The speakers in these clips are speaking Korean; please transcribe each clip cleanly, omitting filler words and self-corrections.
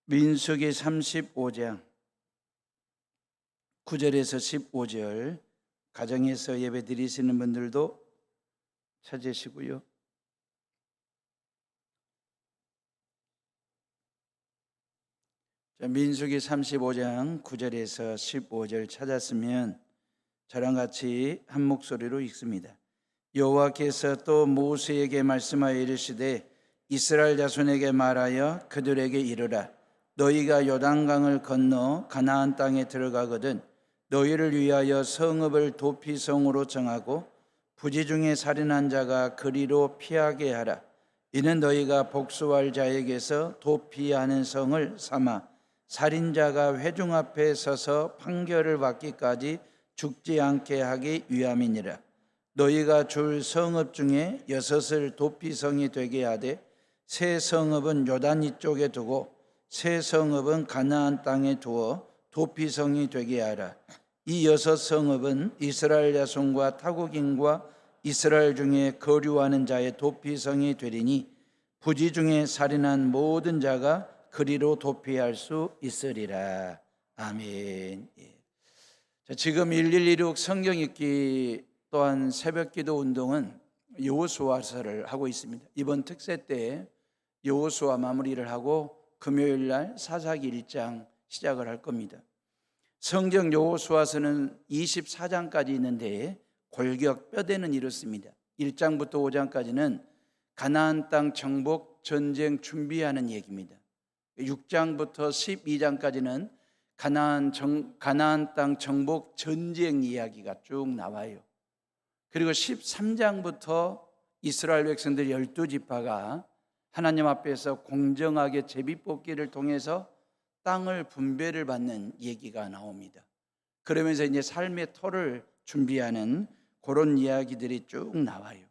민수기 35장 9절에서 15절 가정에서 예배 드리시는 분들도 찾으시고요. 민수기 35장 9절에서 15절 찾았으면 저랑 같이 한 목소리로 읽습니다. 여호와께서 또 모세에게 말씀하여 이르시되 이스라엘 자손에게 말하여 그들에게 이르라. 너희가 요단강을 건너 가나안 땅에 들어가거든 너희를 위하여 성읍을 도피성으로 정하고 부지 중에 살인한 자가 그리로 피하게 하라. 이는 너희가 복수할 자에게서 도피하는 성을 삼아 살인자가 회중 앞에 서서 판결을 받기까지 죽지 않게 하기 위함이니라. 너희가 줄 성읍 중에 6을 도피성이 되게 하되 세 성읍은 요단 이쪽에 두고 세 성읍은 가나안 땅에 두어 도피성이 되게 하라. 이 6 성읍은 이스라엘 자손과 타국인과 이스라엘 중에 거류하는 자의 도피성이 되리니 부지 중에 살인한 모든 자가 그리로 도피할 수 있으리라. 아멘. 지금 1116 성경 읽기 또한 새벽기도 운동은 여호수아서를 하고 있습니다. 이번 특세 때 여호수아 마무리를 하고 금요일 날 사사기 1장 시작을 할 겁니다. 성경 여호수아서는 24장까지 있는데 골격 뼈대는 이렇습니다. 1장부터 5장까지는 가나안 땅 정복 전쟁 준비하는 얘기입니다. 6장부터 12장까지는 가나안 땅 정복 전쟁 이야기가 쭉 나와요. 그리고 13장부터 이스라엘 백성들 12지파가 하나님 앞에서 공정하게 제비뽑기를 통해서 땅을 분배를 받는 얘기가 나옵니다. 그러면서 이제 삶의 터를 준비하는 그런 이야기들이 쭉 나와요.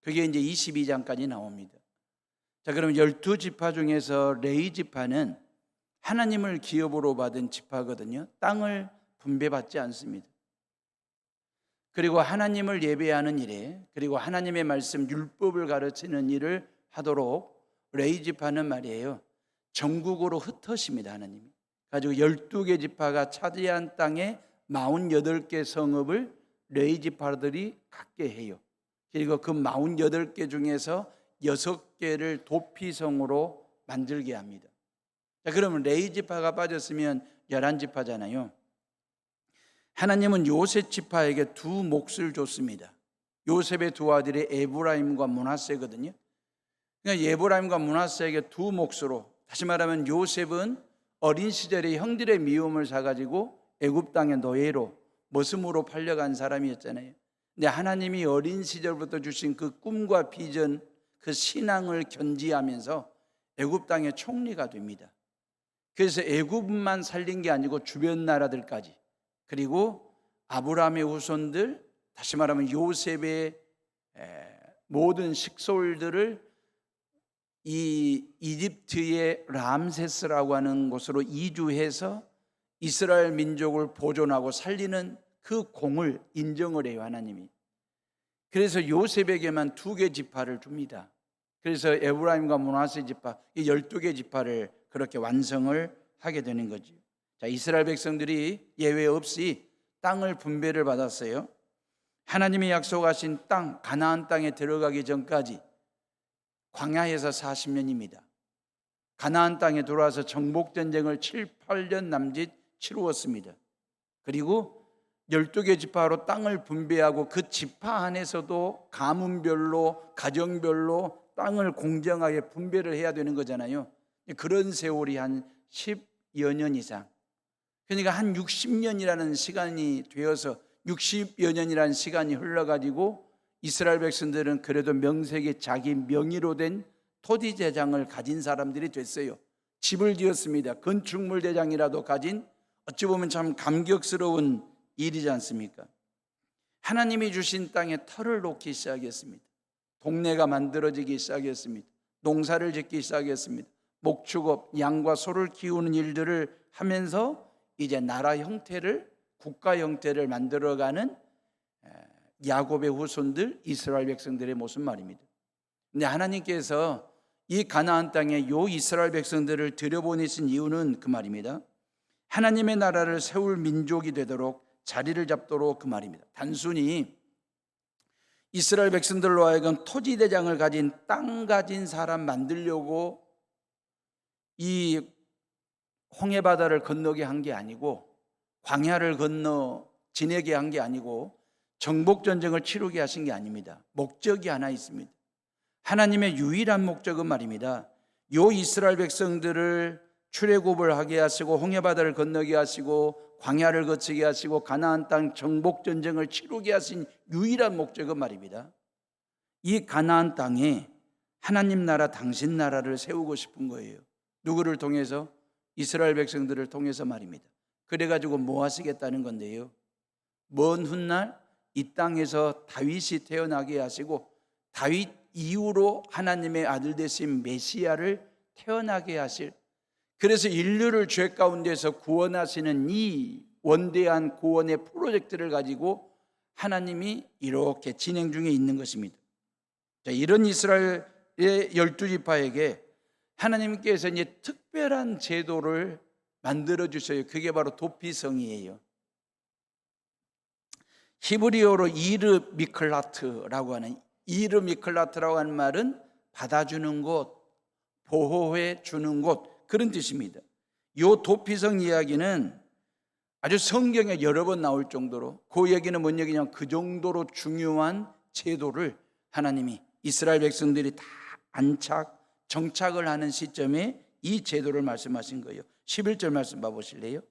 그게 이제 22장까지 나옵니다. 자, 그럼 12지파 중에서 레위 지파는 하나님을 기업으로 받은 지파거든요. 땅을 분배받지 않습니다. 그리고 하나님을 예배하는 일에, 그리고 하나님의 말씀 율법을 가르치는 일을 하도록 레위 지파는 말이에요, 전국으로 흩어집니다. 하나님이 가지고 12개 지파가 차지한 땅에 48개 성읍을 레위 지파들이 갖게 해요. 그리고 그 48개 중에서 6개를 도피성으로 만들게 합니다. 자, 그러면 레위 지파가 빠졌으면 11지파잖아요. 하나님은 요셉 지파에게 2 몫을 줬습니다. 요셉의 2 아들이 에브라임과 므낫세거든요. 그러니까 에브라임과 므낫세에게 2 몫으로, 다시 말하면 요셉은 어린 시절에 형들의 미움을 사가지고 애굽 땅의 노예로 머슴으로 팔려간 사람이었잖아요. 근데 하나님이 어린 시절부터 주신 그 꿈과 비전, 그 신앙을 견지하면서 애굽 땅의 총리가 됩니다. 그래서 애굽만 살린 게 아니고 주변 나라들까지, 그리고 아브라함의 후손들, 다시 말하면 요셉의 모든 식솔들을 이 이집트의 람세스라고 하는 곳으로 이주해서 이스라엘 민족을 보존하고 살리는 그 공을 인정을 해요, 하나님이. 그래서 요셉에게만 2개 지파를 줍니다. 그래서 에브라임과 므낫세 지파, 이 12개 지파를 그렇게 완성을 하게 되는 거죠. 자, 이스라엘 백성들이 예외 없이 땅을 분배를 받았어요. 하나님이 약속하신 땅, 가나안 땅에 들어가기 전까지 광야에서 40년입니다. 가나안 땅에 들어와서 정복전쟁을 7, 8년 남짓 치루었습니다. 그리고 12개 지파로 땅을 분배하고 그 지파 안에서도 가문별로, 가정별로 땅을 공정하게 분배를 해야 되는 거잖아요. 그런 세월이 한 10여 년 이상, 그러니까 한 60년이라는 시간이 되어서 60여 년이라는 시간이 흘러가지고 이스라엘 백성들은 그래도 명색이 자기 명의로 된 토지 재장을 가진 사람들이 됐어요. 집을 지었습니다. 건축물 대장이라도 가진, 어찌 보면 참 감격스러운 일이지 않습니까? 하나님이 주신 땅에 터를 놓기 시작했습니다. 동네가 만들어지기 시작했습니다. 농사를 짓기 시작했습니다. 목축업, 양과 소를 키우는 일들을 하면서 이제 나라 형태를, 국가 형태를 만들어가는 야곱의 후손들, 이스라엘 백성들의 모습 말입니다. 근데 하나님께서 이 가나안 땅에 요 이스라엘 백성들을 들여보내신 이유는 그 말입니다. 하나님의 나라를 세울 민족이 되도록 자리를 잡도록 그 말입니다. 단순히 이스라엘 백성들로 하여금 토지 대장을 가진 땅 가진 사람 만들려고 이 홍해바다를 건너게 한 게 아니고, 광야를 건너 지내게 한 게 아니고, 정복전쟁을 치르게 하신 게 아닙니다. 목적이 하나 있습니다. 하나님의 유일한 목적은 말입니다, 요 이스라엘 백성들을 출애굽을 하게 하시고 홍해바다를 건너게 하시고 광야를 거치게 하시고 가나안 땅 정복전쟁을 치르게 하신 유일한 목적은 말입니다, 이 가나안 땅에 하나님 나라, 당신 나라를 세우고 싶은 거예요. 누구를 통해서? 이스라엘 백성들을 통해서 말입니다. 그래가지고 뭐 하시겠다는 건데요, 먼 훗날 이 땅에서 다윗이 태어나게 하시고 다윗 이후로 하나님의 아들 되신 메시아를 태어나게 하실, 그래서 인류를 죄 가운데서 구원하시는 이 원대한 구원의 프로젝트를 가지고 하나님이 이렇게 진행 중에 있는 것입니다. 자, 이런 이스라엘의 12지파에게 하나님께서 이제 특별한 제도를 만들어 주셔요. 그게 바로 도피성이에요. 히브리어로 이르 미클라트라고 하는, 이르 미클라트라고 하는 말은 받아주는 곳, 보호해 주는 곳, 그런 뜻입니다. 이 도피성 이야기는 아주 성경에 여러 번 나올 정도로, 그 얘기는 뭔 얘기냐면 그 정도로 중요한 제도를 하나님이 이스라엘 백성들이 다 정착을 하는 시점에 이 제도를 말씀하신 거예요. 11절 말씀 봐보실래요?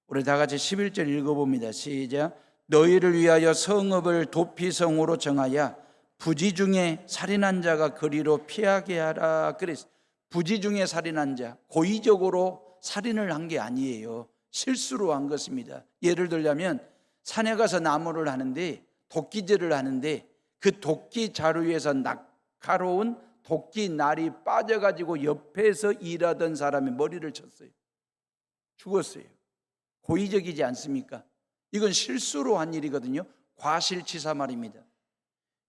우리 다 같이 11절 읽어봅니다. 시작. 너희를 위하여 성읍을 도피성으로 정하여 부지 중에 살인한 자가 거리로 피하게 하라. 그랬어요. 부지 중에 살인한 자, 고의적으로 살인을 한 게 아니에요. 실수로 한 것입니다. 예를 들자면 산에 가서 나무를 하는데, 도끼질을 하는데 그 도끼 자루에서 날카로운 도끼 날이 빠져가지고 옆에서 일하던 사람의 머리를 쳤어요. 죽었어요. 고의적이지 않습니까? 이건 실수로 한 일이거든요. 과실치사 말입니다.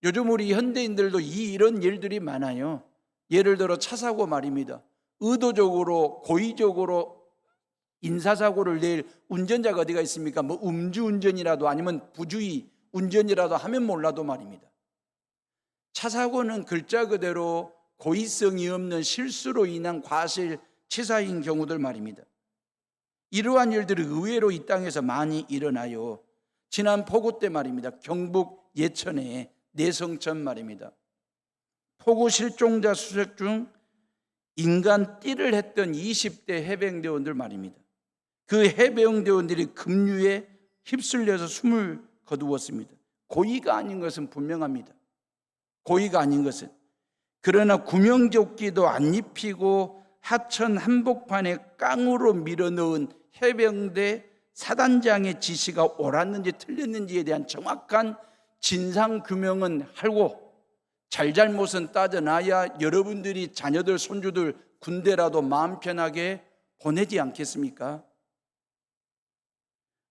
요즘 우리 현대인들도 이런 일들이 많아요. 예를 들어 차 사고 말입니다. 의도적으로 고의적으로 인사사고를 낼 운전자가 어디가 있습니까? 뭐 음주운전이라도 아니면 부주의 운전이라도 하면 몰라도 말입니다. 차 사고는 글자 그대로 고의성이 없는 실수로 인한 과실치사인 경우들 말입니다. 이러한 일들이 의외로 이 땅에서 많이 일어나요. 지난 폭우 때 말입니다. 경북 예천의 내성천 말입니다. 폭우 실종자 수색 중 인간 띠를 했던 20대 해병대원들 말입니다. 그 해병대원들이 급류에 휩쓸려서 숨을 거두었습니다. 고의가 아닌 것은 분명합니다. 고의가 아닌 것은. 그러나 구명조끼도 안 입히고 하천 한복판에 깡으로 밀어넣은 해병대 사단장의 지시가 옳았는지 틀렸는지에 대한 정확한 진상규명은 하고 잘잘못은 따져놔야 여러분들이 자녀들 손주들 군대라도 마음 편하게 보내지 않겠습니까?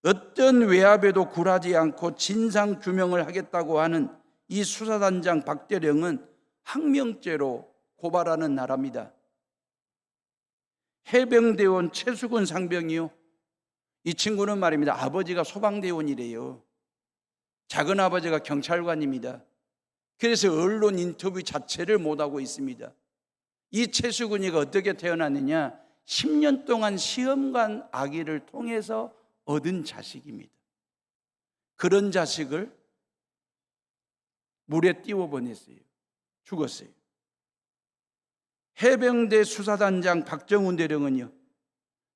어떤 외압에도 굴하지 않고 진상규명을 하겠다고 하는 이 수사단장 박대령은 항명죄로 고발하는 나라입니다. 해병대원 최수근 상병이요, 이 친구는 말입니다, 아버지가 소방대원이래요. 작은 아버지가 경찰관입니다. 그래서 언론 인터뷰 자체를 못하고 있습니다. 이 최수근이가 어떻게 태어났느냐, 10년 동안 시험관 아기를 통해서 얻은 자식입니다. 그런 자식을 물에 띄워보냈어요. 죽었어요. 해병대 수사단장 박정훈 대령은요,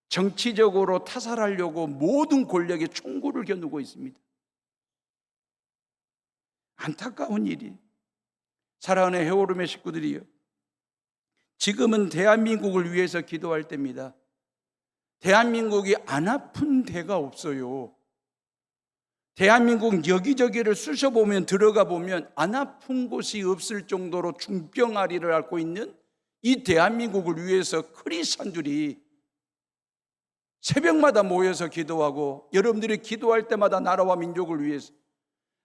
정치적으로 타살하려고 모든 권력에 총구를 겨누고 있습니다. 안타까운 일이. 사랑하는 해오름의 식구들이요, 지금은 대한민국을 위해서 기도할 때입니다. 대한민국이 안 아픈 데가 없어요. 대한민국 여기저기를 쑤셔보면, 들어가 보면 안 아픈 곳이 없을 정도로 중병아리를 앓고 있는 이 대한민국을 위해서 크리스찬들이 새벽마다 모여서 기도하고, 여러분들이 기도할 때마다 나라와 민족을 위해서,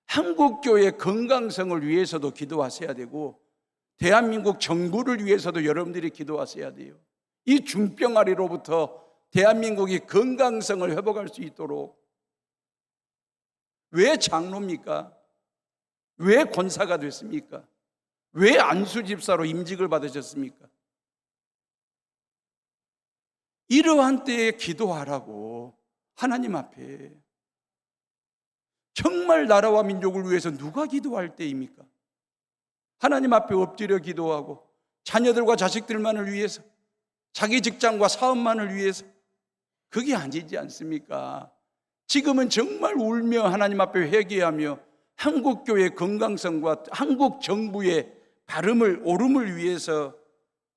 한국교회 건강성을 위해서도 기도하셔야 되고, 대한민국 정부를 위해서도 여러분들이 기도하셔야 돼요. 이 중병아리로부터 대한민국이 건강성을 회복할 수 있도록. 왜 장로입니까? 왜 권사가 됐습니까? 왜 안수집사로 임직을 받으셨습니까? 이러한 때에 기도하라고 하나님 앞에. 정말 나라와 민족을 위해서 누가 기도할 때입니까? 하나님 앞에 엎드려 기도하고 자녀들과 자식들만을 위해서, 자기 직장과 사업만을 위해서. 그게 아니지 않습니까? 지금은 정말 울며 하나님 앞에 회개하며 한국교회의 건강성과 한국 정부의 발음을 오름을 위해서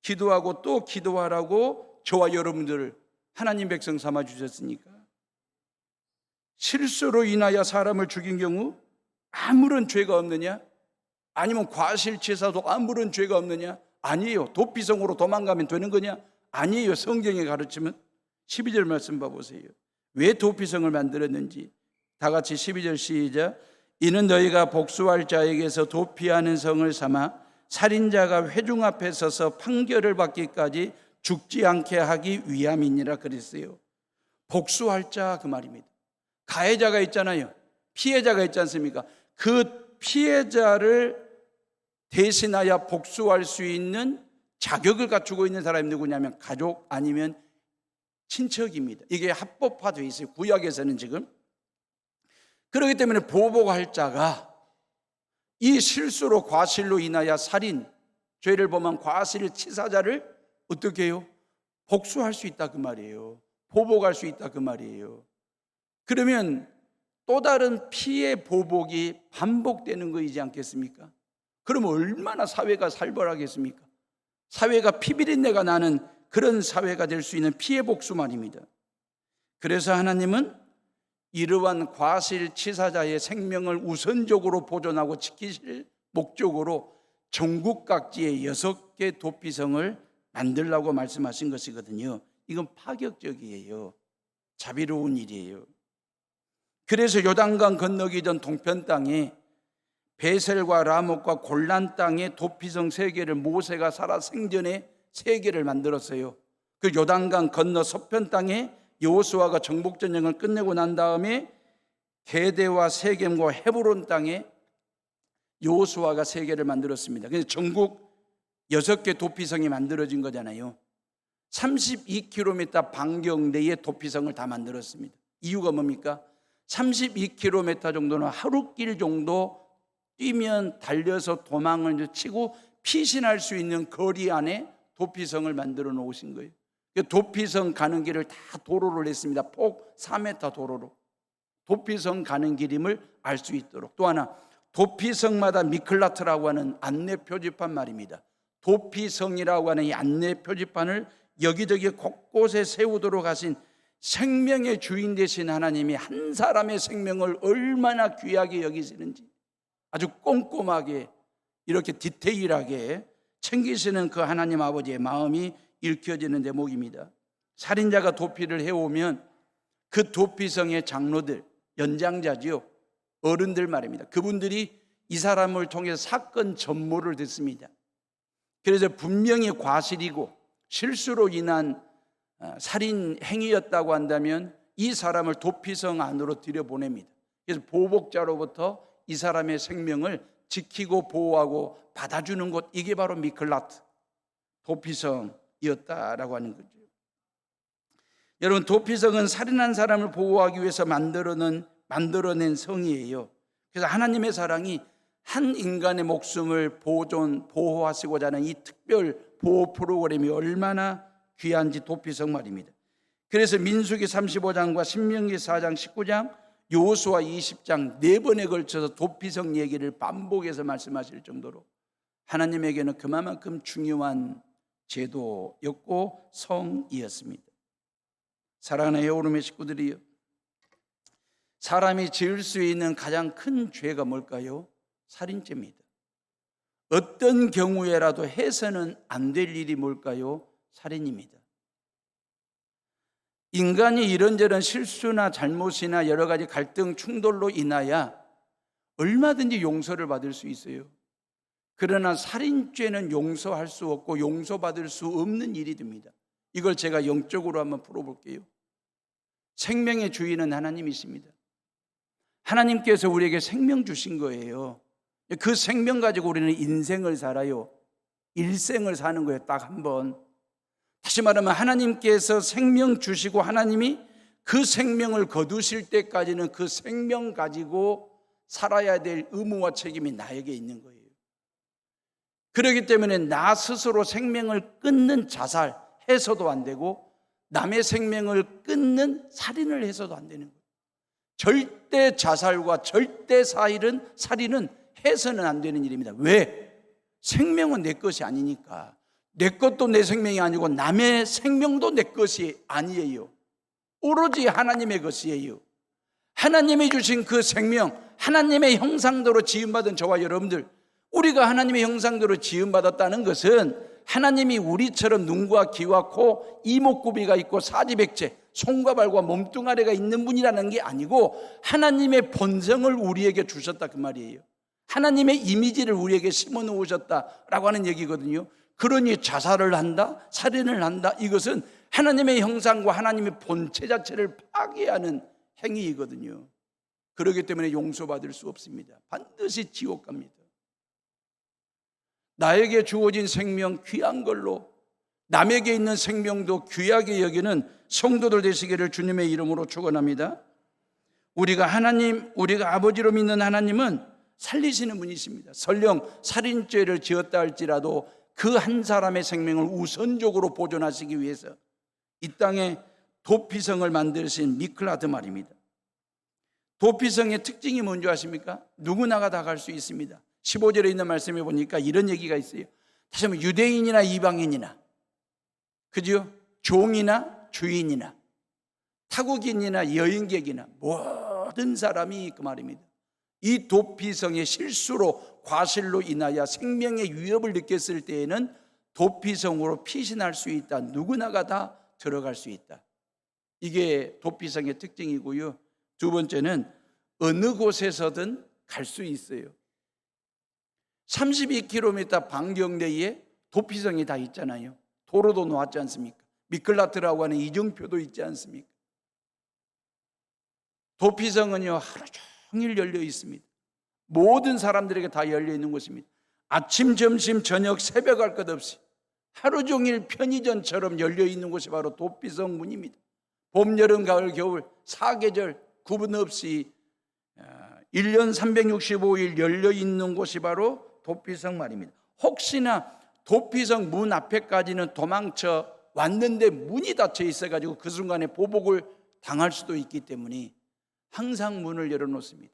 기도하고 또 기도하라고 저와 여러분들을 하나님 백성 삼아 주셨으니까. 실수로 인하여 사람을 죽인 경우 아무런 죄가 없느냐? 아니면 과실치사도 아무런 죄가 없느냐? 아니에요. 도피성으로 도망가면 되는 거냐? 아니에요. 성경의 가르침은. 12절 말씀 봐보세요. 왜 도피성을 만들었는지. 다 같이 12절 시작. 이는 너희가 복수할 자에게서 도피하는 성을 삼아 살인자가 회중 앞에 서서 판결을 받기까지 죽지 않게 하기 위함이니라 그랬어요. 복수할 자 그 말입니다. 가해자가 있잖아요. 피해자가 있지 않습니까? 그 피해자를 대신하여 복수할 수 있는 자격을 갖추고 있는 사람이 누구냐면 가족 아니면 친척입니다. 이게 합법화되어 있어요. 구약에서는 지금. 그렇기 때문에 보복할 자가 이 실수로 과실로 인하여 살인, 죄를 범한 과실치사자를 어떻게 해요? 복수할 수 있다 그 말이에요. 보복할 수 있다 그 말이에요. 그러면 또 다른 피해 보복이 반복되는 거이지 않겠습니까? 그러면 얼마나 사회가 살벌하겠습니까? 사회가 피비린내가 나는 그런 사회가 될 수 있는 피해 복수 말입니다. 그래서 하나님은 이러한 과실치사자의 생명을 우선적으로 보존하고 지키실 목적으로 전국 각지에 6개 도피성을 만들라고 말씀하신 것이거든요. 이건 파격적이에요. 자비로운 일이에요. 그래서 요단강 건너기 전 동편 땅에 베셀과 라못과 골란 땅에 도피성 3개를 모세가 살아 생전에 3개를 만들었어요. 그 요단강 건너 서편 땅에 여호수아가 정복전쟁을 끝내고 난 다음에 게데와 세겜과 헤브론 땅에 여호수아가 3개를 만들었습니다. 그래서 전국 6개 도피성이 만들어진 거잖아요. 32km 반경 내에 도피성을 다 만들었습니다. 이유가 뭡니까? 32km 정도는 하루길 정도 뛰면 달려서 도망을 치고 피신할 수 있는 거리 안에 도피성을 만들어 놓으신 거예요. 도피성 가는 길을 다 도로를 냈습니다. 폭 4m 도로로. 도피성 가는 길임을 알 수 있도록. 또 하나, 도피성마다 미클라트라고 하는 안내 표지판 말입니다. 도피성이라고 하는 이 안내 표지판을 여기저기 곳곳에 세우도록 하신 생명의 주인 되신 하나님이 한 사람의 생명을 얼마나 귀하게 여기시는지 아주 꼼꼼하게 이렇게 디테일하게 챙기시는 그 하나님 아버지의 마음이 읽혀지는 대목입니다. 살인자가 도피를 해오면 그 도피성의 장로들, 연장자지요, 어른들 말입니다. 그분들이 이 사람을 통해서 사건 전모를 듣습니다. 그래서 분명히 과실이고 실수로 인한 살인 행위였다고 한다면 이 사람을 도피성 안으로 들여보냅니다. 그래서 보복자로부터 이 사람의 생명을 지키고 보호하고 받아주는 곳, 이게 바로 미클라트, 도피성이었다라고 하는 거죠. 여러분, 도피성은 살인한 사람을 보호하기 위해서 만들어낸 성이에요. 그래서 하나님의 사랑이 한 인간의 목숨을 보호하시고자 하는 이 특별 보호 프로그램이 얼마나 귀한지 도피성 말입니다. 그래서 민수기 35장과 신명기 4장 19장, 여호수아 20장 4번에 걸쳐서 도피성 얘기를 반복해서 말씀하실 정도로 하나님에게는 그만큼 중요한 제도였고 성이었습니다. 사랑하는 여호름의 식구들이요, 사람이 지을 수 있는 가장 큰 죄가 뭘까요? 살인죄입니다. 어떤 경우에라도 해서는 안 될 일이 뭘까요? 살인입니다. 인간이 이런저런 실수나 잘못이나 여러 가지 갈등, 충돌로 인하여 얼마든지 용서를 받을 수 있어요. 그러나 살인죄는 용서할 수 없고 용서받을 수 없는 일이 됩니다. 이걸 제가 영적으로 한번 풀어볼게요. 생명의 주인은 하나님이십니다. 하나님께서 우리에게 생명 주신 거예요. 그 생명 가지고 우리는 인생을 살아요. 일생을 사는 거예요. 딱 한 번. 다시 말하면 하나님께서 생명 주시고 하나님이 그 생명을 거두실 때까지는 그 생명 가지고 살아야 될 의무와 책임이 나에게 있는 거예요. 그렇기 때문에 나 스스로 생명을 끊는 자살 해서도 안 되고 남의 생명을 끊는 살인을 해서도 안 되는 거예요. 절대 자살과 절대 살인은 해서는 안 되는 일입니다. 왜? 생명은 내 것이 아니니까. 내 것도 내 생명이 아니고 남의 생명도 내 것이 아니에요. 오로지 하나님의 것이에요. 하나님이 주신 그 생명, 하나님의 형상대로 지음받은 저와 여러분들, 우리가 하나님의 형상대로 지음받았다는 것은 하나님이 우리처럼 눈과 귀와 코, 이목구비가 있고 사지백체, 손과 발과 몸뚱아리가 있는 분이라는 게 아니고 하나님의 본성을 우리에게 주셨다 그 말이에요. 하나님의 이미지를 우리에게 심어 놓으셨다라고 하는 얘기거든요. 그러니 자살을 한다, 살인을 한다, 이것은 하나님의 형상과 하나님의 본체 자체를 파괴하는 행위이거든요. 그렇기 때문에 용서받을 수 없습니다. 반드시 지옥 갑니다. 나에게 주어진 생명 귀한 걸로 남에게 있는 생명도 귀하게 여기는 성도들 되시기를 주님의 이름으로 축원합니다. 우리가 아버지로 믿는 하나님은 살리시는 분이십니다. 설령 살인죄를 지었다 할지라도 그 한 사람의 생명을 우선적으로 보존하시기 위해서 이 땅에 도피성을 만드신 미클라드 말입니다. 도피성의 특징이 뭔지 아십니까? 누구나가 다 갈 수 있습니다. 15절에 있는 말씀에 보니까 이런 얘기가 있어요. 다시 한번 유대인이나 이방인이나, 그죠? 종이나 주인이나 타국인이나 여행객이나 모든 사람이 그 말입니다. 이 도피성의 실수로 과실로 인하여 생명의 위협을 느꼈을 때에는 도피성으로 피신할 수 있다. 누구나가 다 들어갈 수 있다. 이게 도피성의 특징이고요. 두 번째는 어느 곳에서든 갈 수 있어요. 32km 반경 내에 도피성이 다 있잖아요. 도로도 놓았지 않습니까? 미클라트라고 하는 이정표도 있지 않습니까? 도피성은요 하루 종일 열려 있습니다. 모든 사람들에게 다 열려 있는 곳입니다. 아침, 점심, 저녁, 새벽 할 것 없이 하루 종일 편의점처럼 열려 있는 곳이 바로 도피성 문입니다. 봄, 여름, 가을, 겨울 사계절 구분 없이 1년 365일 열려 있는 곳이 바로 도피성 말입니다. 혹시나 도피성 문 앞에까지는 도망쳐 왔는데 문이 닫혀 있어가지고 그 순간에 보복을 당할 수도 있기 때문에 항상 문을 열어놓습니다.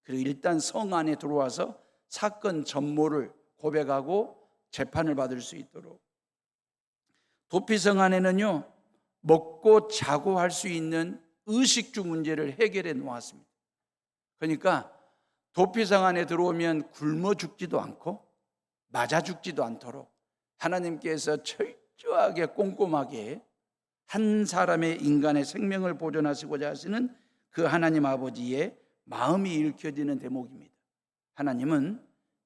그리고 일단 성 안에 들어와서 사건 전모를 고백하고 재판을 받을 수 있도록. 도피성 안에는요 먹고 자고 할 수 있는 의식주 문제를 해결해 놓았습니다. 그러니까 도피성 안에 들어오면 굶어 죽지도 않고 맞아 죽지도 않도록 하나님께서 철저하게 꼼꼼하게 한 사람의 인간의 생명을 보존하시고자 하시는 그 하나님 아버지의 마음이 읽혀지는 대목입니다. 하나님은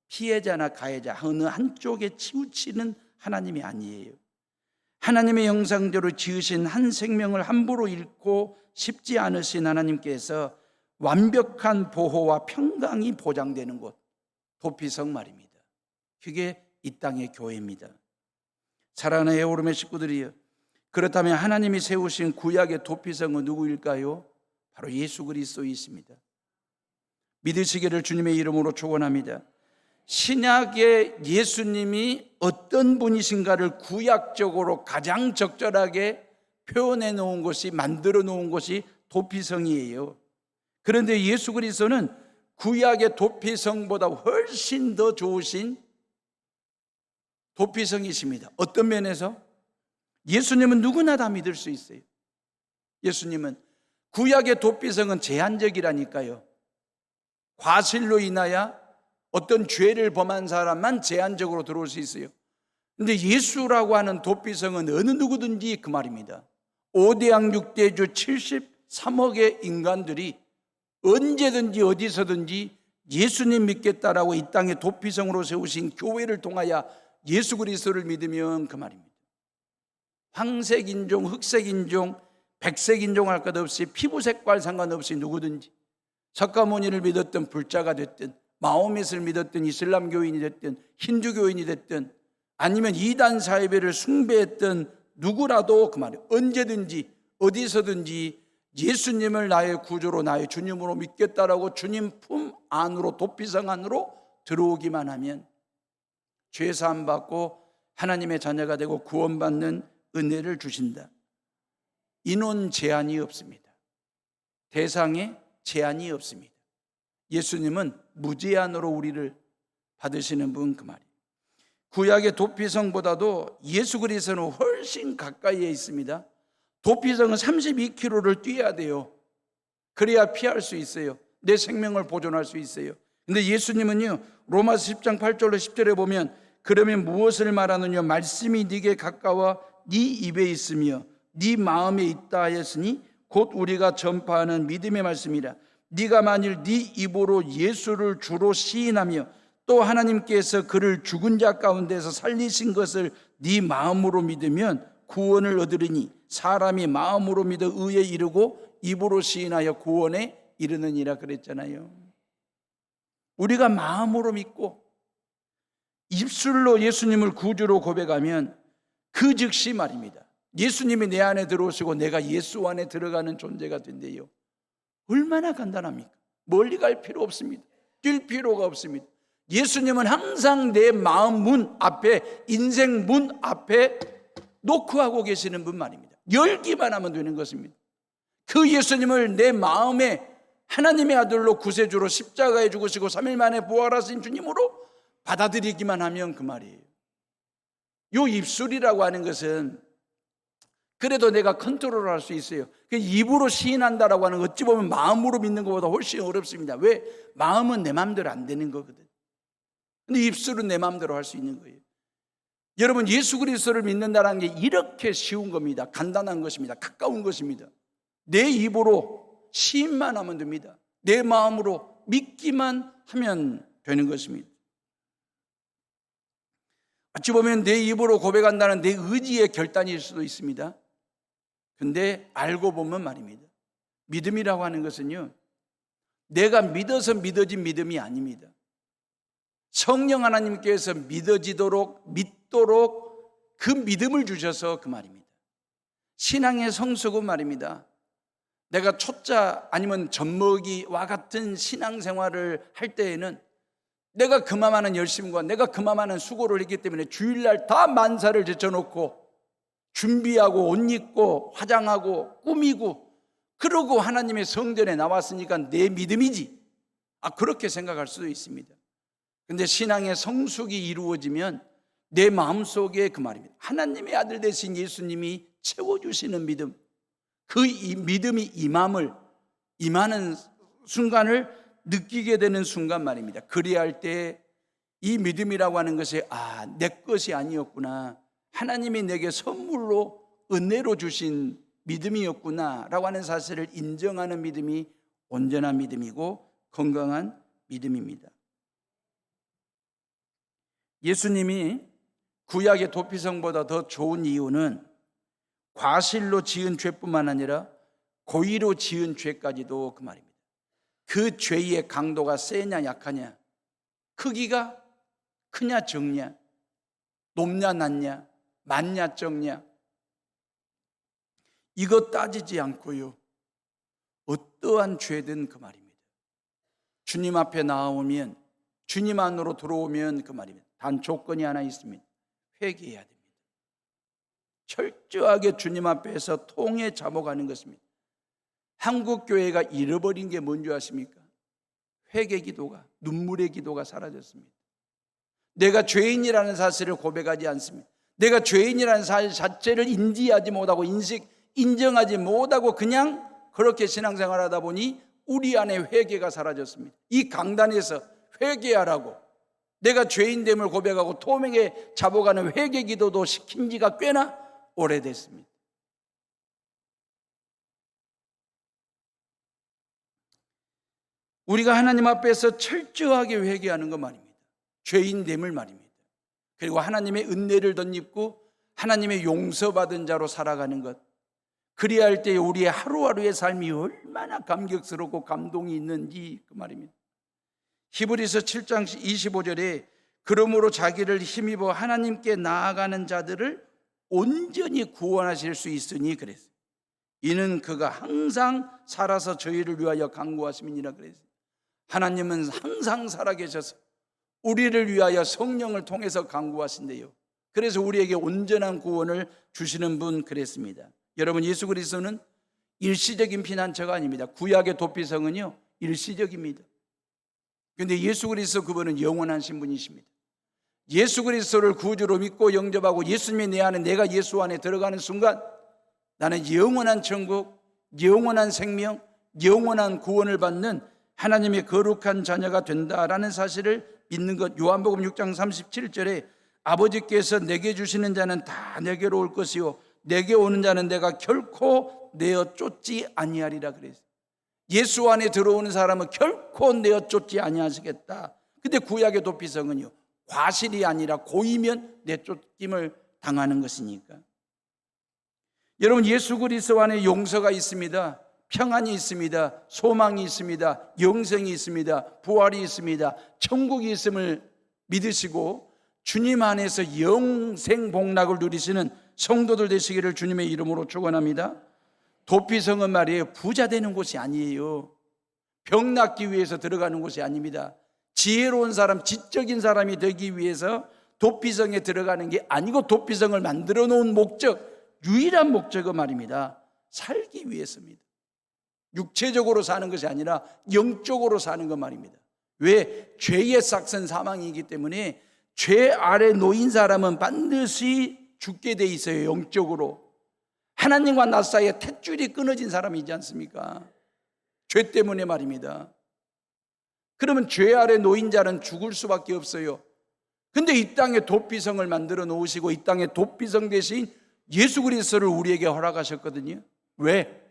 피해자나 가해자 어느 한쪽에 치우치는 하나님이 아니에요. 하나님의 형상대로 지으신 한 생명을 함부로 잃고 싶지 않으신 하나님께서 완벽한 보호와 평강이 보장되는 곳, 도피성 말입니다. 그게 이 땅의 교회입니다. 사랑하는 에오름의 식구들이여, 그렇다면 하나님이 세우신 구약의 도피성은 누구일까요? 바로 예수 그리스도이십니다. 믿으시기를 주님의 이름으로 축원합니다. 신약의 예수님이 어떤 분이신가를 구약적으로 가장 적절하게 표현해 놓은 것이, 만들어 놓은 것이 도피성이에요. 그런데 예수 그리스도는 구약의 도피성보다 훨씬 더 좋으신 도피성이십니다. 어떤 면에서? 예수님은 누구나 다 믿을 수 있어요. 예수님은 구약의 도피성은 제한적이라니까요. 과실로 인하여 어떤 죄를 범한 사람만 제한적으로 들어올 수 있어요. 그런데 예수라고 하는 도피성은 어느 누구든지 그 말입니다. 5대양 6대주 73억의 인간들이 언제든지 어디서든지 예수님 믿겠다라고 이 땅에 도피성으로 세우신 교회를 통하여 예수 그리스도를 믿으면 그 말입니다. 황색인종, 흑색인종, 백색인종 할 것 없이 피부색깔 상관없이 누구든지 석가모니를 믿었든 불자가 됐든 마호멧을 믿었든 이슬람 교인이 됐든 힌두 교인이 됐든 아니면 이단 사이비를 숭배했던 누구라도 그 말이에요. 언제든지 어디서든지 예수님을 나의 구주로 나의 주님으로 믿겠다라고 주님 품 안으로 도피성 안으로 들어오기만 하면 죄 사함 받고 하나님의 자녀가 되고 구원받는 은혜를 주신다. 인원 제한이 없습니다. 대상에 제한이 없습니다. 예수님은 무제한으로 우리를 받으시는 분 그 말이에요. 구약의 도피성보다도 예수 그리스도는 훨씬 가까이에 있습니다. 도피성은 32km를 뛰어야 돼요. 그래야 피할 수 있어요. 내 생명을 보존할 수 있어요. 근데 예수님은요, 로마서 10장 8절로 10절에 보면 그러면 무엇을 말하느냐? 말씀이 네게 가까워 네 입에 있으며 네 마음에 있다 하였으니 곧 우리가 전파하는 믿음의 말씀이라. 네가 만일 네 입으로 예수를 주로 시인하며 또 하나님께서 그를 죽은 자 가운데서 살리신 것을 네 마음으로 믿으면 구원을 얻으리니 사람이 마음으로 믿어 의에 이르고 입으로 시인하여 구원에 이르느니라 그랬잖아요. 우리가 마음으로 믿고 입술로 예수님을 구주로 고백하면 그 즉시 말입니다. 예수님이 내 안에 들어오시고 내가 예수 안에 들어가는 존재가 된대요. 얼마나 간단합니까? 멀리 갈 필요 없습니다. 뛸 필요가 없습니다. 예수님은 항상 내 마음 문 앞에, 인생 문 앞에 노크하고 계시는 분 말입니다. 열기만 하면 되는 것입니다. 그 예수님을 내 마음에 하나님의 아들로 구세주로 십자가에 죽으시고 3일 만에 부활하신 주님으로 받아들이기만 하면 그 말이에요. 요 입술이라고 하는 것은 그래도 내가 컨트롤할 수 있어요. 입으로 시인한다라고 하는 것, 어찌 보면 마음으로 믿는 것보다 훨씬 어렵습니다. 왜? 마음은 내 마음대로 안 되는 거거든. 근데 입술은 내 마음대로 할 수 있는 거예요. 여러분, 예수 그리스도를 믿는다는 게 이렇게 쉬운 겁니다. 간단한 것입니다. 가까운 것입니다. 내 입으로 시인만 하면 됩니다. 내 마음으로 믿기만 하면 되는 것입니다. 어찌 보면 내 입으로 고백한다는 내 의지의 결단일 수도 있습니다. 근데 알고 보면 말입니다. 믿음이라고 하는 것은요, 내가 믿어서 믿어진 믿음이 아닙니다. 성령 하나님께서 믿어지도록 믿도록 그 믿음을 주셔서 그 말입니다. 신앙의 성숙은 말입니다. 내가 초짜 아니면 젖먹이와 같은 신앙생활을 할 때에는 내가 그만한 열심과 내가 그만한 수고를 했기 때문에 주일날 다 만사를 제쳐놓고 준비하고 옷 입고 화장하고 꾸미고 그러고 하나님의 성전에 나왔으니까 내 믿음이지, 그렇게 생각할 수도 있습니다. 근데 신앙의 성숙이 이루어지면 내 마음속에 그 말입니다. 하나님의 아들 되신 예수님이 채워주시는 믿음, 그 믿음이 임하는 순간을 느끼게 되는 순간 말입니다. 그리할 때 이 믿음이라고 하는 것이 내 것이 아니었구나, 하나님이 내게 선물로 은혜로 주신 믿음이었구나 라고 하는 사실을 인정하는 믿음이 온전한 믿음이고 건강한 믿음입니다. 예수님이 구약의 도피성보다 더 좋은 이유는 과실로 지은 죄뿐만 아니라 고의로 지은 죄까지도 그 말입니다. 그 죄의 강도가 세냐 약하냐, 크기가 크냐 적냐, 높냐 낮냐, 많냐 적냐, 이거 따지지 않고요, 어떠한 죄든 그 말입니다. 주님 앞에 나오면, 주님 안으로 들어오면 그 말입니다. 단 조건이 하나 있습니다. 회개해야 됩니다. 철저하게 주님 앞에서 통에 잡아가는 것입니다. 한국 교회가 잃어버린 게 뭔지 아십니까? 회개 기도가, 눈물의 기도가 사라졌습니다. 내가 죄인이라는 사실을 고백하지 않습니다. 내가 죄인이라는 사실 자체를 인지하지 못하고 인정하지 못하고 그냥 그렇게 신앙생활하다 보니 우리 안에 회개가 사라졌습니다. 이 강단에서 회개하라고, 내가 죄인됨을 고백하고 토막에 잡아가는 회개 기도도 시킨 지가 꽤나 오래됐습니다. 우리가 하나님 앞에서 철저하게 회개하는 것 말입니다. 죄인됨을 말입니다. 그리고 하나님의 은혜를 덧입고 하나님의 용서받은 자로 살아가는 것, 그리야 할 때 우리의 하루하루의 삶이 얼마나 감격스럽고 감동이 있는지 그 말입니다. 히브리서 7장 25절에 그러므로 자기를 힘입어 하나님께 나아가는 자들을 온전히 구원하실 수 있으니 그랬어요. 이는 그가 항상 살아서 저희를 위하여 간구하심이니라 그랬어요. 하나님은 항상 살아계셔서 우리를 위하여 성령을 통해서 간구하신대요. 그래서 우리에게 온전한 구원을 주시는 분 그랬습니다. 여러분, 예수 그리스도는 일시적인 피난처가 아닙니다. 구약의 도피성은요 일시적입니다. 그런데 예수 그리스도 그분은 영원한 신분이십니다. 예수 그리스도를 구주로 믿고 영접하고 예수님이 내 안에, 내가 예수 안에 들어가는 순간 나는 영원한 천국, 영원한 생명, 영원한 구원을 받는 하나님의 거룩한 자녀가 된다라는 사실을 믿는 것. 요한복음 6장 37절에 아버지께서 내게 주시는 자는 다 내게로 올 것이요 내게 오는 자는 내가 결코 내어 쫓지 아니하리라 그랬어요. 예수 안에 들어오는 사람은 결코 내어 쫓지 아니하시겠다. 근데 구약의 도피성은요 과실이 아니라 고이면 내쫓김을 당하는 것이니까. 여러분, 예수 그리스도 안에 용서가 있습니다. 평안이 있습니다. 소망이 있습니다. 영생이 있습니다. 부활이 있습니다. 천국이 있음을 믿으시고 주님 안에서 영생 복락을 누리시는 성도들 되시기를 주님의 이름으로 축원합니다. 도피성은 말이에요 부자 되는 곳이 아니에요. 병 낫기 위해서 들어가는 곳이 아닙니다. 지혜로운 사람, 지적인 사람이 되기 위해서 도피성에 들어가는 게 아니고 도피성을 만들어 놓은 목적, 유일한 목적은 말입니다 살기 위해서입니다. 육체적으로 사는 것이 아니라 영적으로 사는 것 말입니다. 왜? 죄의 삭은 사망이기 때문에 죄 아래 놓인 사람은 반드시 죽게 돼 있어요. 영적으로. 하나님과 나 사이에 탯줄이 끊어진 사람이지 않습니까? 죄 때문에 말입니다. 그러면 죄 아래 놓인 자는 죽을 수밖에 없어요. 근데 이 땅에 도피성을 만들어 놓으시고 이 땅에 도피성 대신 예수 그리스도를 우리에게 허락하셨거든요. 왜?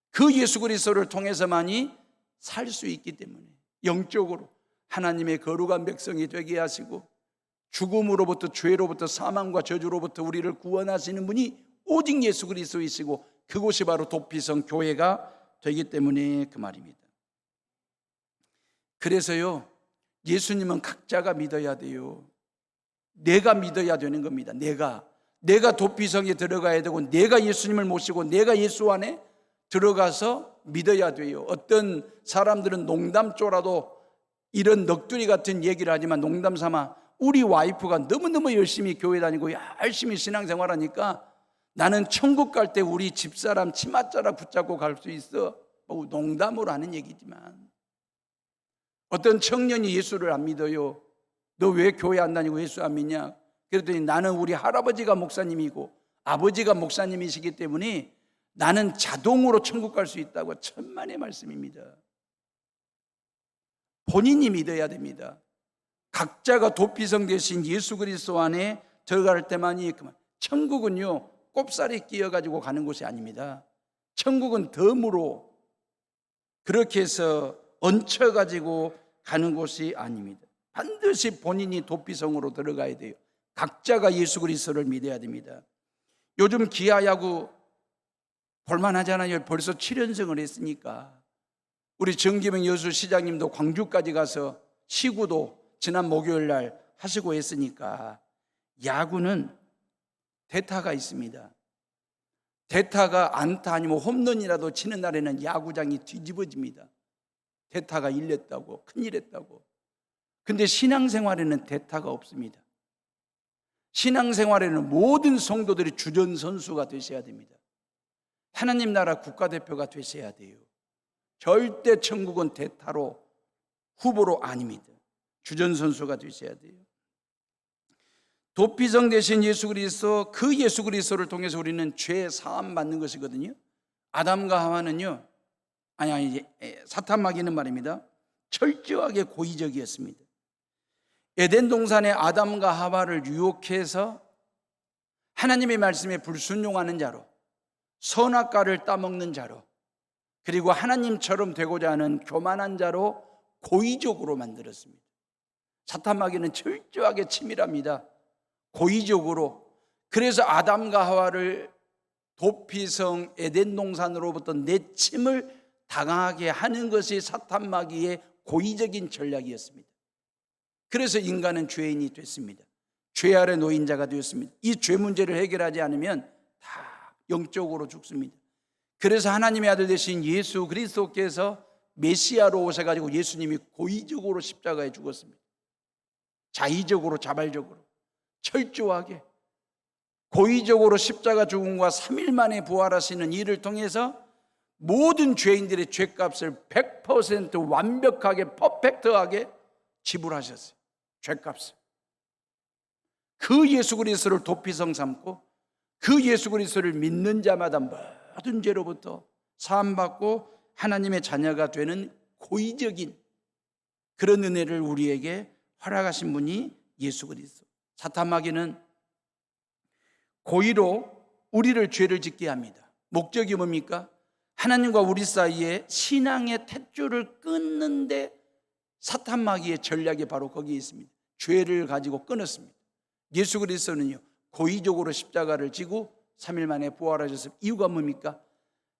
그 예수 그리스도를 통해서만이 살 수 있기 때문에 영적으로 하나님의 거룩한 백성이 되게 하시고 죽음으로부터, 죄로부터, 사망과 저주로부터 우리를 구원하시는 분이 오직 예수 그리스도이시고 그곳이 바로 도피성 교회가 되기 때문에 그 말입니다. 그래서요 예수님은 각자가 믿어야 돼요. 내가 믿어야 되는 겁니다. 내가 도피성에 들어가야 되고 내가 예수님을 모시고 내가 예수 안에 들어가서 믿어야 돼요. 어떤 사람들은 농담조라도 이런 넋두리 같은 얘기를 하지만 농담 삼아 우리 와이프가 너무너무 열심히 교회 다니고 열심히 신앙생활하니까 나는 천국 갈 때 우리 집사람 치맛자락 붙잡고 갈 수 있어. 농담으로 하는 얘기지만 어떤 청년이 예수를 안 믿어요. 너 왜 교회 안 다니고 예수 안 믿냐? 그랬더니 나는 우리 할아버지가 목사님이고 아버지가 목사님이시기 때문에 나는 자동으로 천국 갈 수 있다고. 천만의 말씀입니다. 본인이 믿어야 됩니다. 각자가 도피성 대신 예수 그리스도 안에 들어갈 때만이 그만. 천국은요 꼽살이 끼어가지고 가는 곳이 아닙니다. 천국은 덤으로 그렇게 해서 얹혀가지고 가는 곳이 아닙니다. 반드시 본인이 도피성으로 들어가야 돼요. 각자가 예수 그리스도를 믿어야 됩니다. 요즘 기아야구 볼만하잖아요. 벌써 7연승을 했으니까. 우리 정기명 여수 시장님도 광주까지 가서 시구도 지난 목요일 날 하시고 했으니까. 야구는 대타가 있습니다. 대타가 안타 아니면 홈런이라도 치는 날에는 야구장이 뒤집어집니다. 대타가 일냈다고, 큰일 했다고. 근데 신앙생활에는 대타가 없습니다. 신앙생활에는 모든 성도들이 주전선수가 되셔야 됩니다. 하나님 나라 국가대표가 되셔야 돼요. 절대 천국은 대타로 후보로 아닙니다. 주전선수가 되셔야 돼요. 도피성 대신 예수 그리스도, 그 예수 그리스도를 통해서 우리는 죄 사함 받는 것이거든요. 아담과 하와는요, 사탄 마귀는 말입니다, 철저하게 고의적이었습니다. 에덴 동산에 아담과 하와를 유혹해서 하나님의 말씀에 불순종하는 자로, 선악과를 따먹는 자로, 그리고 하나님처럼 되고자 하는 교만한 자로 고의적으로 만들었습니다. 사탄 마귀는 철저하게 치밀합니다. 고의적으로. 그래서 아담과 하와를 도피성 에덴 동산으로부터 내침을 당하게 하는 것이 사탄 마귀의 고의적인 전략이었습니다. 그래서 인간은 죄인이 됐습니다. 죄 아래 놓인 자가 되었습니다. 이 죄 문제를 해결하지 않으면 다 영적으로 죽습니다. 그래서 하나님의 아들 되신 예수 그리스도께서 메시아로 오셔가지고 예수님이 고의적으로 십자가에 죽었습니다. 자의적으로, 자발적으로, 철저하게 고의적으로 십자가 죽음과 3일 만에 부활하시는 일을 통해서 모든 죄인들의 죄값을 100% 완벽하게 퍼펙트하게 지불하셨어요. 죄값을. 그 예수 그리스도를 도피성 삼고 그 예수 그리스도를 믿는 자마다 모든 죄로부터 사함받고 하나님의 자녀가 되는 고의적인 그런 은혜를 우리에게 허락하신 분이 예수 그리스도. 사탄 마귀는 고의로 우리를 죄를 짓게 합니다. 목적이 뭡니까? 하나님과 우리 사이에 신앙의 탯줄을 끊는데 사탄 마귀의 전략이 바로 거기에 있습니다. 죄를 가지고 끊었습니다. 예수 그리스도는요, 고의적으로 십자가를 지고 3일 만에 부활하셨습니다. 이유가 뭡니까?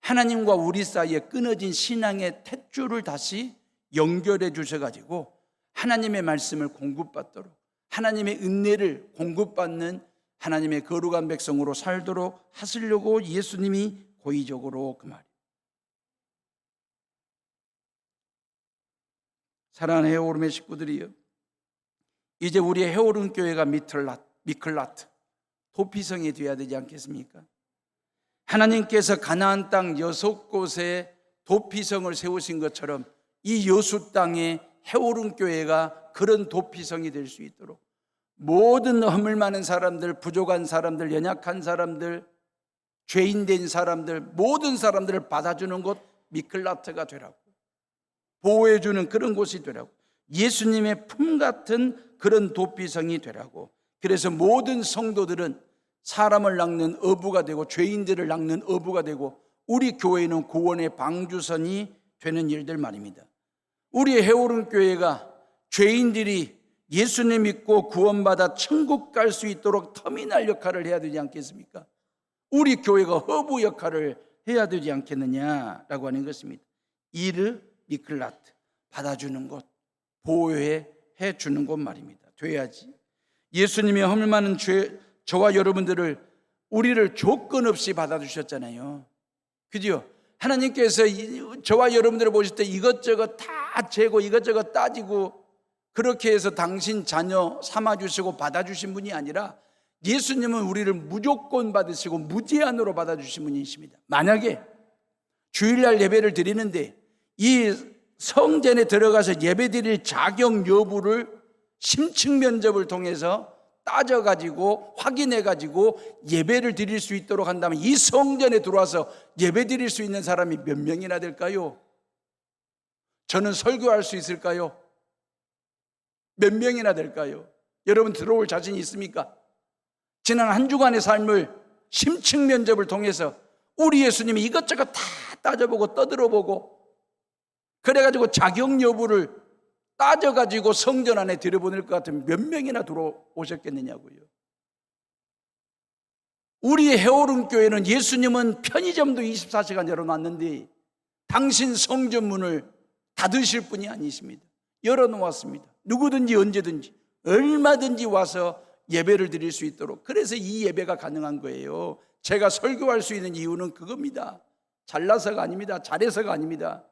하나님과 우리 사이에 끊어진 신앙의 탯줄을 다시 연결해 주셔가지고 하나님의 말씀을 공급받도록, 하나님의 은혜를 공급받는 하나님의 거룩한 백성으로 살도록 하시려고 예수님이 고의적으로 그 말이에요. 사랑하는 헤어오름의 식구들이요, 이제 우리의 헤어오름 교회가 미클라트 도피성이 되어야 되지 않겠습니까? 하나님께서 가나안 땅 6곳에 도피성을 세우신 것처럼 이 여수 땅에 헤어오름 교회가 그런 도피성이 될 수 있도록 모든 허물 많은 사람들, 부족한 사람들, 연약한 사람들, 죄인된 사람들, 모든 사람들을 받아주는 곳 미클라트가 되라고, 보호해주는 그런 곳이 되라고, 예수님의 품 같은 그런 도피성이 되라고. 그래서 모든 성도들은 사람을 낚는 어부가 되고 죄인들을 낚는 어부가 되고 우리 교회는 구원의 방주선이 되는 일들 말입니다. 우리 헤어오름 교회가 죄인들이 예수님 믿고 구원받아 천국 갈 수 있도록 터미널 역할을 해야 되지 않겠습니까? 우리 교회가 허브 역할을 해야 되지 않겠느냐라고 하는 것입니다. 이르 미클라트, 받아주는 곳, 보호해 주는 곳 말입니다. 돼야지. 예수님이 허물 많은 저와 여러분들을, 우리를 조건 없이 받아주셨잖아요. 그죠? 하나님께서 저와 여러분들을 보실 때 이것저것 다 재고 이것저것 따지고 그렇게 해서 당신 자녀 삼아주시고 받아주신 분이 아니라 예수님은 우리를 무조건 받으시고 무제한으로 받아주신 분이십니다. 만약에 주일날 예배를 드리는데 이 성전에 들어가서 예배 드릴 자격 여부를 심층 면접을 통해서 따져가지고 확인해가지고 예배를 드릴 수 있도록 한다면 이 성전에 들어와서 예배 드릴 수 있는 사람이 몇 명이나 될까요? 저는 설교할 수 있을까요? 몇 명이나 될까요? 여러분 들어올 자신이 있습니까? 지난 한 주간의 삶을 심층 면접을 통해서 우리 예수님이 이것저것 다 따져보고 떠들어보고 그래가지고 자격 여부를 따져가지고 성전 안에 들여보낼 것 같으면 몇 명이나 들어오셨겠느냐고요. 우리의 헤어오름 교회는 예수님은 편의점도 24시간 열어놨는데 당신 성전 문을 닫으실 분이 아니십니다. 열어놓았습니다. 누구든지 언제든지 얼마든지 와서 예배를 드릴 수 있도록. 그래서 이 예배가 가능한 거예요. 제가 설교할 수 있는 이유는 그겁니다. 잘나서가 아닙니다. 잘해서가 아닙니다.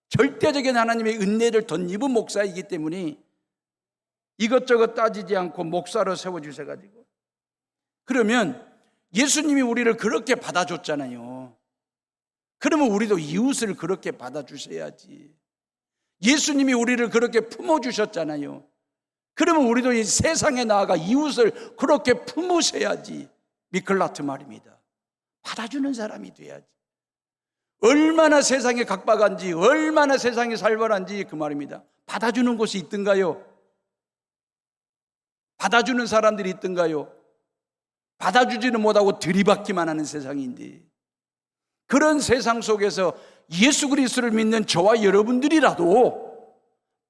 절대적인 하나님의 은혜를 덧입은 목사이기 때문에 이것저것 따지지 않고 목사로 세워주셔가지고, 그러면 예수님이 우리를 그렇게 받아줬잖아요. 그러면 우리도 이웃을 그렇게 받아주셔야지. 예수님이 우리를 그렇게 품어주셨잖아요. 그러면 우리도 이 세상에 나아가 이웃을 그렇게 품으셔야지. 미클라트 말입니다. 받아주는 사람이 돼야지. 얼마나 세상에 각박한지, 얼마나 세상에 살벌한지 그 말입니다. 받아주는 곳이 있던가요? 받아주는 사람들이 있던가요? 받아주지는 못하고 들이받기만 하는 세상인데, 그런 세상 속에서 예수 그리스도를 믿는 저와 여러분들이라도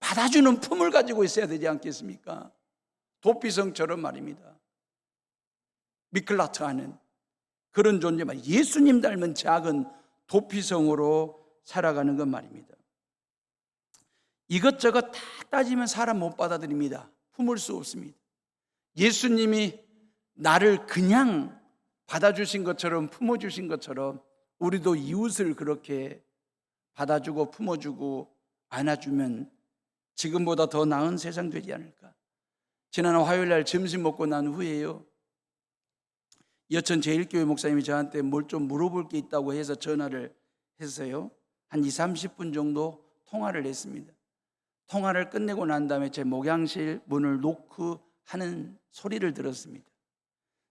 받아주는 품을 가지고 있어야 되지 않겠습니까? 도피성처럼 말입니다. 미클라트하는 그런 존재만, 예수님 닮은 작은 도피성으로 살아가는 것 말입니다. 이것저것 다 따지면 사람 못 받아들입니다. 품을 수 없습니다. 예수님이 나를 그냥 받아주신 것처럼, 품어주신 것처럼 우리도 이웃을 그렇게 받아주고 품어주고 안아주면 지금보다 더 나은 세상 되지 않을까. 지난 화요일 날 점심 먹고 난 후에요, 여천 제1교회 목사님이 저한테 뭘 좀 물어볼 게 있다고 해서 전화를 했어요. 한 20-30분 정도 통화를 했습니다. 통화를 끝내고 난 다음에 제 목양실 문을 노크하는 소리를 들었습니다.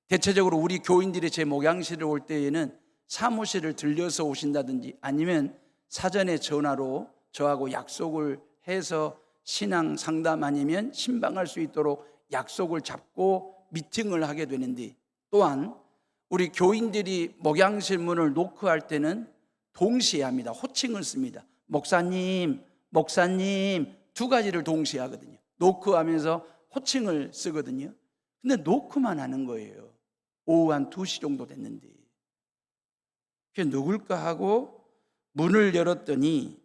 대체적으로 우리 교인들이 제 목양실을 올 때에는 사무실을 들려서 오신다든지 아니면 사전에 전화로 저하고 약속을 해서 신앙 상담 아니면 신방할 수 있도록 약속을 잡고 미팅을 하게 되는데, 또한 우리 교인들이 목양실 문을 노크할 때는 동시에 합니다. 호칭을 씁니다. 목사님, 목사님, 두 가지를 동시에 하거든요. 노크하면서 호칭을 쓰거든요. 근데 노크만 하는 거예요. 오후 한 2시 정도 됐는데 그게 누굴까 하고 문을 열었더니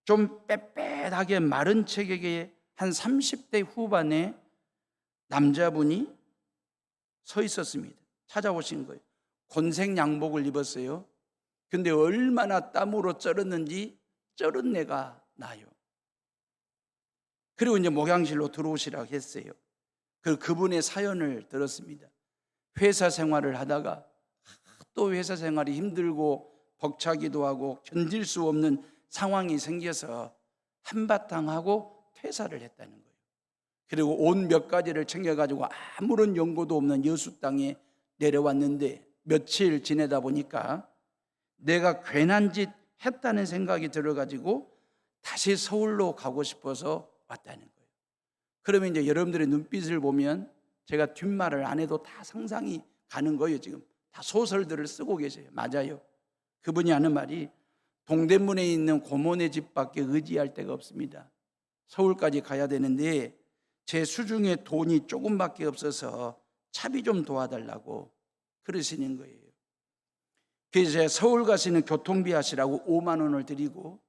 좀 빽빽하게 마른 체격의 한 30대 후반의 남자분이 서 있었습니다. 찾아오신 거예요. 곤색 양복을 입었어요. 근데 얼마나 땀으로 쩔었는지 쩔은 내가 나요. 그리고 이제 목양실로 들어오시라고 했어요. 그분의 사연을 들었습니다. 회사 생활을 하다가 또 회사 생활이 힘들고 벅차기도 하고 견딜 수 없는 상황이 생겨서 한바탕 하고 퇴사를 했다는 거예요. 그리고 온 몇 가지를 챙겨가지고 아무런 연고도 없는 여수 땅에 내려왔는데 며칠 지내다 보니까 내가 괜한 짓 했다는 생각이 들어가지고 다시 서울로 가고 싶어서 왔다는 거예요. 그러면 이제 여러분들의 눈빛을 보면 제가 뒷말을 안 해도 다 상상이 가는 거예요. 지금 다 소설들을 쓰고 계세요. 맞아요. 그분이 하는 말이 동대문에 있는 고모네 집밖에 의지할 데가 없습니다. 서울까지 가야 되는데 제 수중에 돈이 조금밖에 없어서 차비 좀 도와달라고 그러시는 거예요. 그래서 제가 서울 가시는 교통비 하시라고 5만 원을 드리고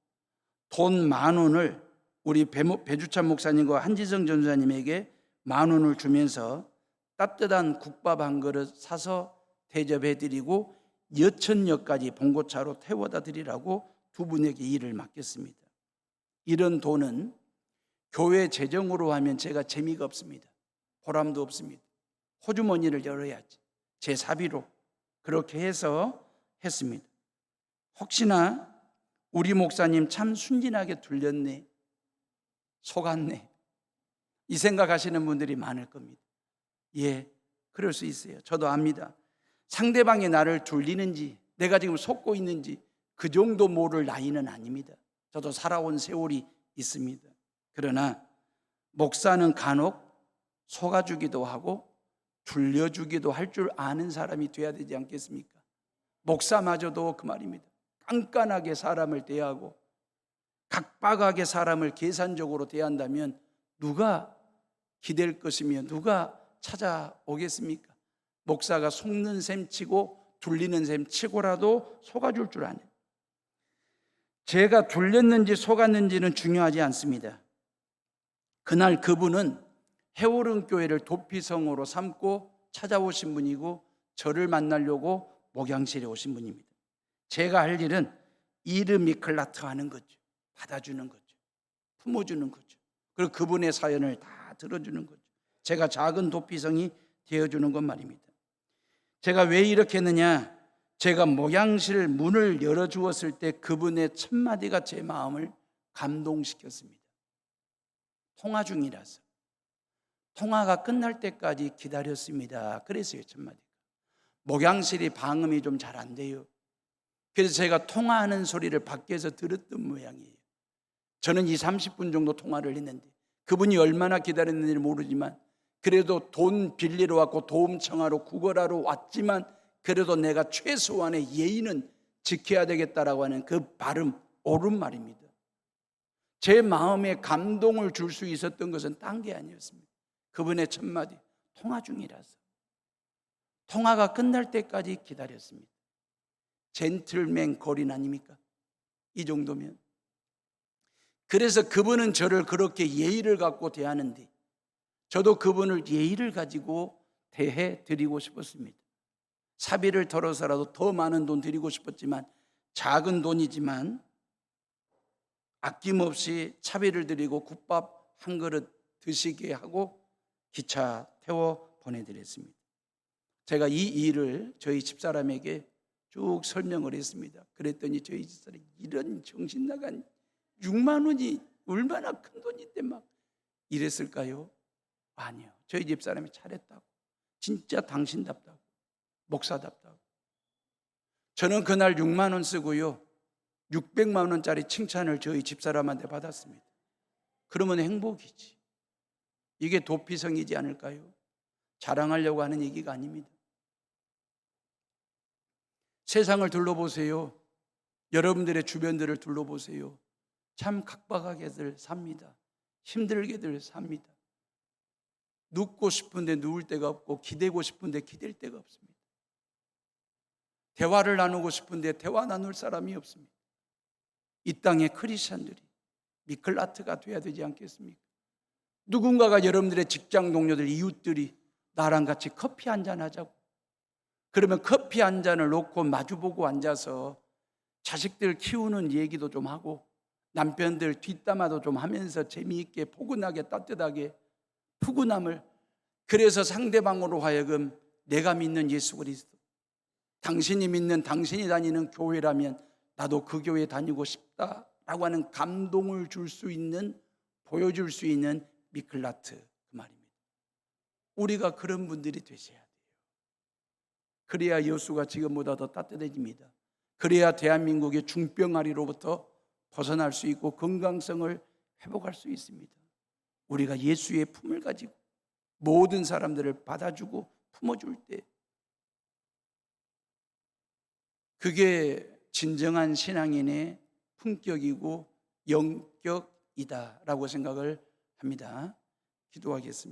돈 10,000원을 우리 배주찬 목사님과 한지성 전사님에게 10,000원을 주면서 따뜻한 국밥 한 그릇 사서 대접해 드리고 여천역까지 봉고차로 태워다 드리라고 두 분에게 일을 맡겼습니다. 이런 돈은 교회 재정으로 하면 제가 재미가 없습니다. 보람도 없습니다. 호주머니를 열어야지. 제 사비로 그렇게 해서 했습니다. 혹시나 우리 목사님 참 순진하게 둘렸네, 속았네, 이 생각하시는 분들이 많을 겁니다. 예, 그럴 수 있어요. 저도 압니다. 상대방이 나를 둘리는지 내가 지금 속고 있는지 그 정도 모를 나이는 아닙니다. 저도 살아온 세월이 있습니다. 그러나 목사는 간혹 속아주기도 하고 둘려주기도 할 줄 아는 사람이 돼야 되지 않겠습니까? 목사마저도 그 말입니다. 깐깐하게 사람을 대하고 각박하게 사람을 계산적으로 대한다면 누가 기댈 것이며 누가 찾아오겠습니까? 목사가 속는 셈 치고 둘리는 셈 치고라도 속아줄 줄 아네요. 제가 둘렸는지 속았는지는 중요하지 않습니다. 그날 그분은 해오른교회를 도피성으로 삼고 찾아오신 분이고 저를 만나려고 목양실에 오신 분입니다. 제가 할 일은 이르미클라트 하는 거죠. 받아주는 거죠. 품어주는 거죠. 그리고 그분의 사연을 다 들어주는 거죠. 제가 작은 도피성이 되어주는 것 말입니다. 제가 왜 이렇게 했느냐? 제가 목양실 문을 열어주었을 때 그분의 첫마디가 제 마음을 감동시켰습니다. 통화 중이라서. 통화가 끝날 때까지 기다렸습니다. 그랬어요, 첫마디가. 목양실이 방음이 좀 잘 안 돼요. 그래서 제가 통화하는 소리를 밖에서 들었던 모양이에요. 저는 20-30분 정도 통화를 했는데 그분이 얼마나 기다렸는지 모르지만 그래도 돈 빌리러 왔고 도움 청하러 구걸하러 왔지만 그래도 내가 최소한의 예의는 지켜야 되겠다라고 하는 그 발음, 옳은 말입니다. 제 마음에 감동을 줄 수 있었던 것은 딴 게 아니었습니다. 그분의 첫마디, 통화 중이라서. 통화가 끝날 때까지 기다렸습니다. 젠틀맨 거린 아닙니까? 이 정도면. 그래서 그분은 저를 그렇게 예의를 갖고 대하는데 저도 그분을 예의를 가지고 대해 드리고 싶었습니다. 사비를 털어서라도 더 많은 돈 드리고 싶었지만, 작은 돈이지만 아낌없이 차비를 드리고 국밥 한 그릇 드시게 하고 기차 태워 보내드렸습니다. 제가 이 일을 저희 집사람에게 쭉 설명을 했습니다. 그랬더니 저희 집사람이 이런 정신 나간 6만 원이 얼마나 큰 돈인데 막 이랬을까요? 아니요. 저희 집사람이 잘했다고. 진짜 당신답다고. 목사답다고. 저는 그날 6만 원 쓰고요, 600만 원짜리 칭찬을 저희 집사람한테 받았습니다. 그러면 행복이지. 이게 도피성이지 않을까요? 자랑하려고 하는 얘기가 아닙니다. 세상을 둘러보세요. 여러분들의 주변들을 둘러보세요. 참 각박하게들 삽니다. 힘들게들 삽니다. 눕고 싶은데 누울 데가 없고, 기대고 싶은데 기댈 데가 없습니다. 대화를 나누고 싶은데 대화 나눌 사람이 없습니다. 이 땅의 크리스찬들이 미클라트가 돼야 되지 않겠습니까? 누군가가, 여러분들의 직장 동료들, 이웃들이 나랑 같이 커피 한잔 하자고. 그러면 커피 한 잔을 놓고 마주보고 앉아서 자식들 키우는 얘기도 좀 하고, 남편들 뒷담화도 좀 하면서 재미있게 포근하게 따뜻하게 푸근함을, 그래서 상대방으로 하여금 내가 믿는 예수 그리스도, 당신이 믿는, 당신이 다니는 교회라면 나도 그 교회 다니고 싶다라고 하는 감동을 줄 수 있는, 보여줄 수 있는 미클라트, 그 말입니다. 우리가 그런 분들이 되셔야 돼요. 그래야 여수가 지금보다 더 따뜻해집니다. 그래야 대한민국의 중병아리로부터 벗어날 수 있고 건강성을 회복할 수 있습니다. 우리가 예수의 품을 가지고 모든 사람들을 받아주고 품어줄 때, 그게 진정한 신앙인의 품격이고 영격이다라고 생각을 합니다. 기도하겠습니다.